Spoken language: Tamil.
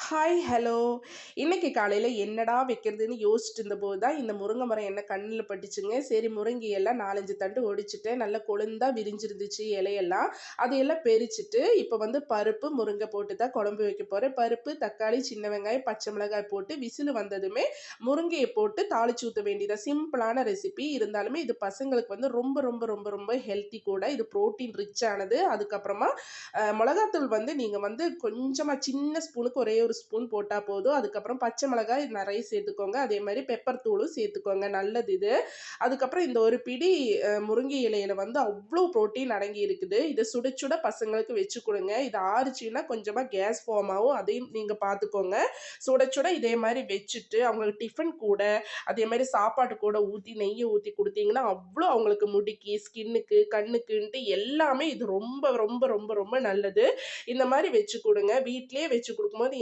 Hi, hello. இன்னைக்கு காலையில என்னடா வைக்கிறதுன்னு யோசிச்சுட்டு இருந்தபோது தான் இந்த முருங்கை மரம் என்ன கண்ணுல பட்டுச்சுங்க. சரி முருங்கையெல்லாம் 4, 5 தண்டு ஒடிச்சுட்டேன். நல்லா கொழுந்தா விரிஞ்சிருந்துச்சு இலையெல்லாம். அதையெல்லாம் பெரிச்சுட்டு, இப்போ வந்து பருப்பு, முருங்கை போட்டு தான் குழம்பு வைக்க போறேன். பருப்பு, தக்காளி, சின்ன வெங்காயம், பச்சை மிளகாய் போட்டு விசில் வந்ததுமே முருங்கைய போட்டு தாளிச்சு ஊத்த வேண்டியது. சிம்பிளான ரெசிபி. இருந்தாலுமே இது பசங்களுக்கு வந்து ரொம்ப ரொம்ப ரொம்ப ரொம்ப ஹெல்த்தி கூட. இது புரோட்டீன் ரிச் ஆனது. அதுக்கப்புறமா மிளகாத்தூள் வந்து நீங்க வந்து கொஞ்சமா சின்ன ஸ்பூனுக்கு ஒரே ஒரு ஸ்பூன் போட்டா போதும். அதுக்கப்புறம் பச்சை மிளகாய் நெறைய சேர்த்துக்கோங்க. அதே மாரி பெப்பர் தூளும் சேர்த்துக்கோங்க. நல்லது இது. அதுக்கப்புறம் இந்த ஒரு பிடி முருங்கை இலையில வந்து அவ்ளோ புரோட்டீன் அடங்கி இருக்குது. இத சுட சுட பசங்களுக்கு வச்சு குடுங்க. இது ஆறுச்சுன்னா கொஞ்சமா கேஸ் ஃபார்ம் ஆகும். அதையும் நீங்க பார்த்துக்கோங்க. சுட சுட இதே மாரி வச்சுட்டு, அவங்களுக்கு டிஃபன் கூட, அதே மாரி சாப்பாட்டு கூட ஊத்தி நெய்ய ஊத்தி குடுத்தீங்கன்னா, அவ்ளோ அவங்களுக்கு முடிக்கு, ஸ்கின்னுக்கு, கண்ணுக்குன்ட்டு எல்லாமே இது ரொம்ப ரொம்ப ரொம்ப ரொம்ப நல்லது. இந்த மாரி வச்சு குடுங்க. வீட்லயே வச்சு குடுக்கும்போது